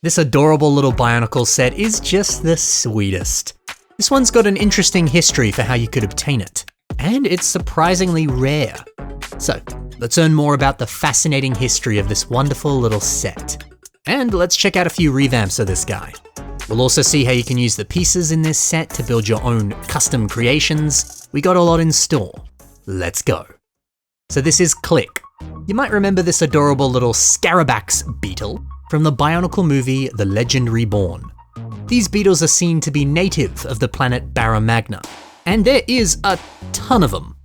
This adorable little Bionicle set is just the sweetest. This one's got an interesting history for how you could obtain it, and it's surprisingly rare. So, let's learn more about the fascinating history of this wonderful little set. And let's check out a few revamps of this guy. We'll also see how you can use the pieces in this set to build your own custom creations. We got a lot in store. Let's go. So this is Click. You might remember this adorable little Scarabax beetle from the Bionicle movie The Legend Reborn. These beetles are seen to be native of the planet Barra Magna, and there is a ton of them.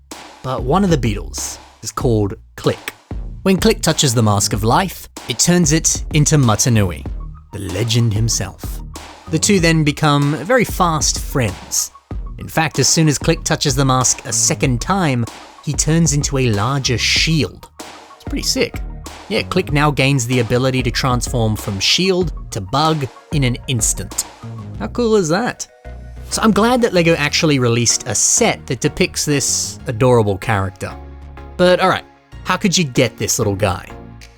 But one of the beetles is called Click. When Click touches the Mask of Life, it turns it into Mutanui, the legend himself. The two then become very fast friends. In fact, as soon as Click touches the mask a second time, he turns into a larger shield. It's pretty sick. Yeah, Click now gains the ability to transform from shield to bug in an instant. How cool is that? So I'm glad that LEGO actually released a set that depicts this adorable character. But alright, how could you get this little guy?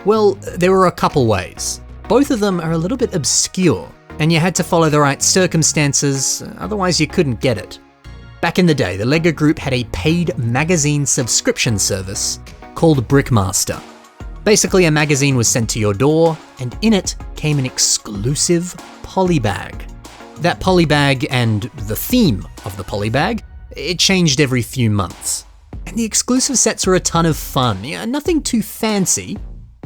Well, there were a couple ways. Both of them are a little bit obscure, and you had to follow the right circumstances, otherwise you couldn't get it. Back in the day, the LEGO Group had a paid magazine subscription service called Brickmaster. Basically, a magazine was sent to your door, and in it came an exclusive polybag. That polybag and the theme of the polybag, it changed every few months. And the exclusive sets were a ton of fun. Yeah, nothing too fancy,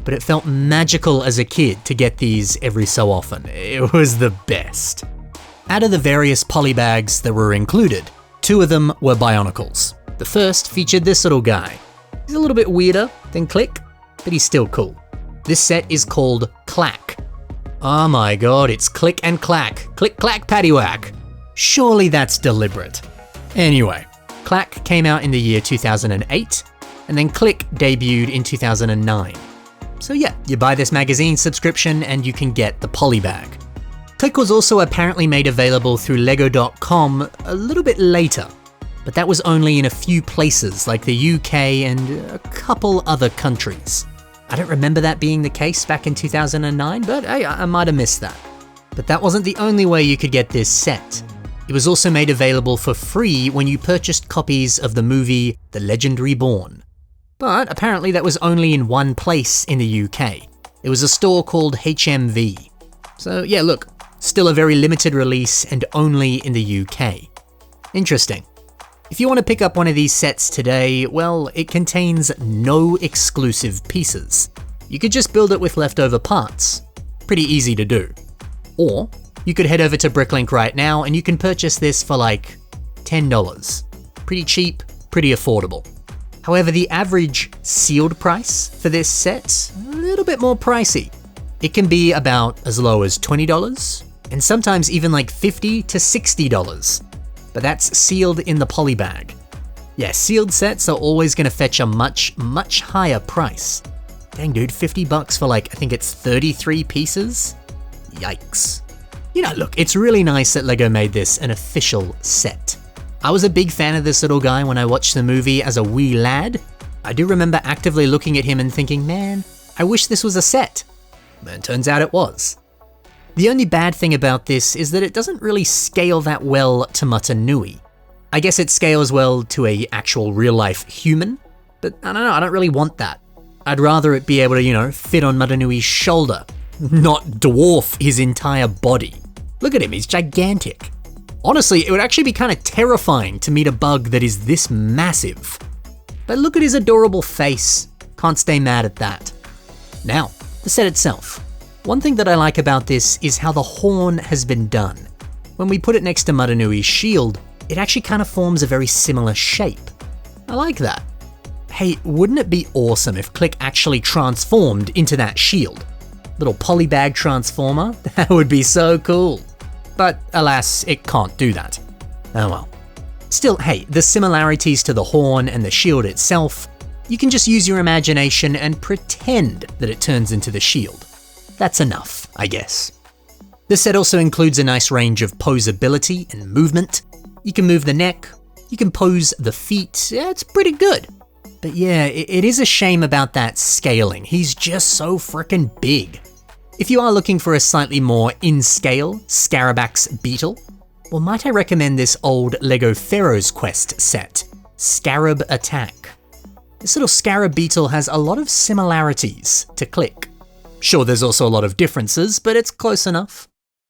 but it felt magical as a kid to get these every so often. It was the best. Out of the various polybags that were included, 2 of them were Bionicles. The first featured this little guy. He's a little bit weirder than Click, but he's still cool. This set is called Clack. Oh my god, it's Click and Clack. Click, clack, paddywhack. Surely that's deliberate. Anyway, Clack came out in the year 2008, and then Click debuted in 2009. So yeah, you buy this magazine subscription and you can get the polybag. Click was also apparently made available through Lego.com a little bit later, but that was only in a few places like the UK and a couple other countries. I don't remember that being the case back in 2009, but hey, I might have missed that. But that wasn't the only way you could get this set. It was also made available for free when you purchased copies of the movie The Legend Reborn. But apparently that was only in one place in the UK. It was a store called HMV. So yeah, look, still a very limited release and only in the UK. Interesting. If you want to pick up one of these sets today, well, it contains no exclusive pieces. You could just build it with leftover parts. Pretty easy to do. Or you could head over to Bricklink right now and you can purchase this for like $10. Pretty cheap, pretty affordable. However, the average sealed price for this set's a little bit more pricey. It can be about as low as $20 and sometimes even like $50 to $60. But that's sealed in the polybag. Yeah, sealed sets are always gonna fetch a much higher price. Dang dude, $50 for like, I think it's 33 pieces? Yikes. You know, look, it's really nice that LEGO made this an official set. I was a big fan of this little guy when I watched the movie as a wee lad. I do remember actively looking at him and thinking, man, I wish this was a set. And turns out it was. The only bad thing about this is that it doesn't really scale that well to Mutanui. I guess it scales well to a actual real-life human, but I don't know, I don't really want that. I'd rather it be able to, fit on Mutanui's shoulder, not dwarf his entire body. Look at him, he's gigantic. Honestly, it would actually be kind of terrifying to meet a bug that is this massive. But look at his adorable face, can't stay mad at that. Now, the set itself. One thing that I like about this is how the horn has been done. When we put it next to Mutanui's shield, it actually kind of forms a very similar shape. I like that. Hey, wouldn't it be awesome if Click actually transformed into that shield? Little polybag transformer? That would be so cool. But alas, it can't do that. Oh well. Still, hey, the similarities to the horn and the shield itself, you can just use your imagination and pretend that it turns into the shield. That's enough, I guess. This set also includes a nice range of posability and movement. You can move the neck, you can pose the feet, yeah, it's pretty good. But yeah, it is a shame about that scaling. He's just so frickin' big. If you are looking for a slightly more in-scale Scarabax beetle, well, might I recommend this old LEGO Pharaoh's Quest set, Scarab Attack. This little scarab beetle has a lot of similarities to Click. Sure, there's also a lot of differences, but it's close enough.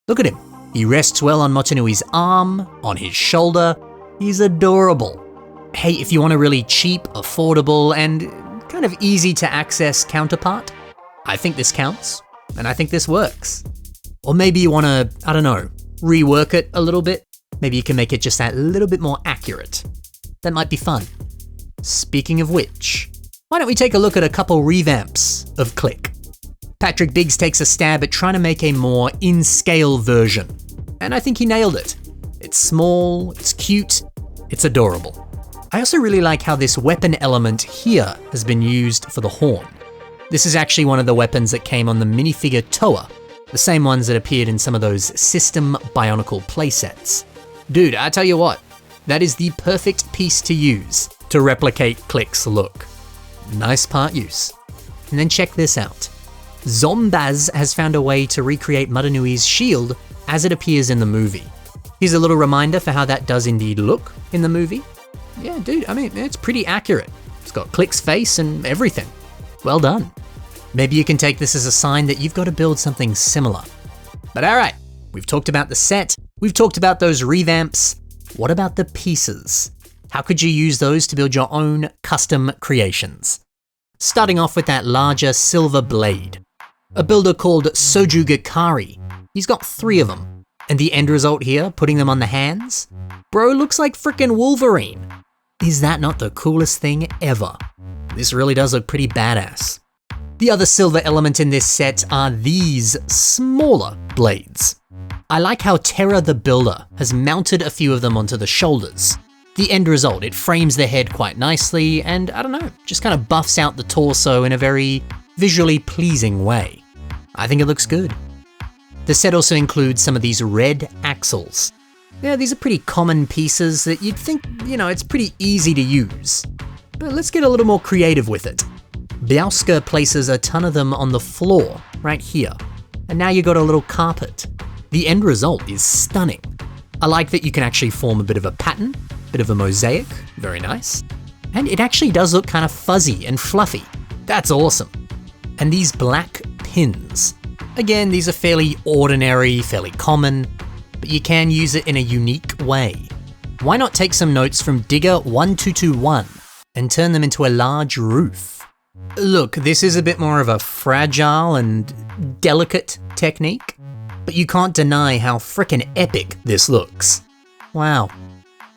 Look at him. He rests well on Motunui's arm, on his shoulder. He's adorable. Hey, if you want a really cheap, affordable, and kind of easy to access counterpart, I think this counts, and I think this works. Or maybe you want to, I don't know, rework it a little bit. Maybe you can make it just that little bit more accurate. That might be fun. Speaking of which, why don't we take a look at a couple revamps of Click? Patrick Biggs takes a stab at trying to make a more in-scale version, and I think he nailed it. It's small, it's cute, it's adorable. I also really like how this weapon element here has been used for the horn. This is actually one of the weapons that came on the minifigure Toa, the same ones that appeared in some of those System Bionicle playsets. Dude, I tell you what, that is the perfect piece to use to replicate Click's look. Nice part use. And then check this out. Zombaz has found a way to recreate Motunui's shield as it appears in the movie. Here's a little reminder for how that does indeed look in the movie. Yeah, dude, I mean, it's pretty accurate. It's got Click's face and everything. Well done. Maybe you can take this as a sign that you've got to build something similar. But all right, we've talked about the set, we've talked about those revamps. What about the pieces? How could you use those to build your own custom creations? Starting off with that larger silver blade. A builder called Soju Gakari. He's got 3 of them. And the end result here, putting them on the hands? Bro looks like frickin' Wolverine. Is that not the coolest thing ever? This really does look pretty badass. The other silver element in this set are these smaller blades. I like how Terra the Builder has mounted a few of them onto the shoulders. The end result, it frames the head quite nicely and, I don't know, just kind of buffs out the torso in a very visually pleasing way. I think it looks good. The set also includes some of these red axles. Yeah, these are pretty common pieces that you'd think, it's pretty easy to use. But let's get a little more creative with it. Biauska places a ton of them on the floor, right here. And now you got a little carpet. The end result is stunning. I like that you can actually form a bit of a pattern, bit of a mosaic, very nice. And it actually does look kind of fuzzy and fluffy. That's awesome. And these black pins. Again, these are fairly ordinary, fairly common, but you can use it in a unique way. Why not take some notes from Digger 1221 and turn them into a large roof? Look, this is a bit more of a fragile and delicate technique, but you can't deny how frickin' epic this looks. Wow.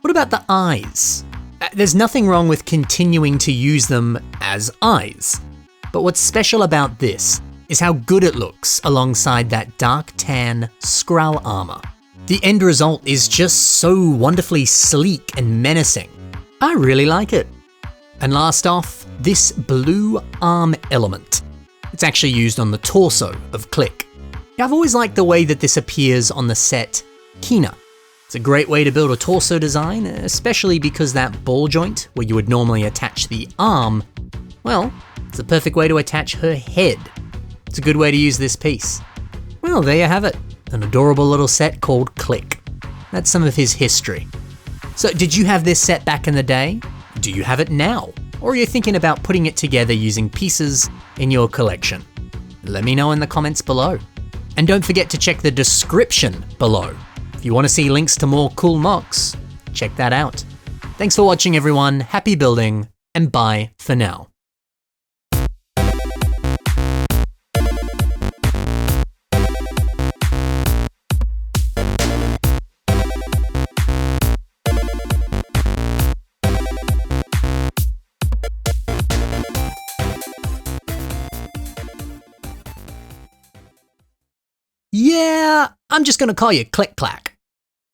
What about the eyes? There's nothing wrong with continuing to use them as eyes, but what's special about this is how good it looks alongside that dark tan Skrull armor. The end result is just so wonderfully sleek and menacing. I really like it. And last off, this blue arm element. It's actually used on the torso of Click. I've always liked the way that this appears on the set Kina. It's a great way to build a torso design, especially because that ball joint where you would normally attach the arm, well, it's a perfect way to attach her head. It's a good way to use this piece. Well, there you have it. An adorable little set called Click. That's some of his history. So did you have this set back in the day? Do you have it now? Or are you thinking about putting it together using pieces in your collection? Let me know in the comments below. And don't forget to check the description below. If you want to see links to more cool MOCs, check that out. Thanks for watching everyone, happy building, and bye for now. Yeah, I'm just gonna call you Click Clack.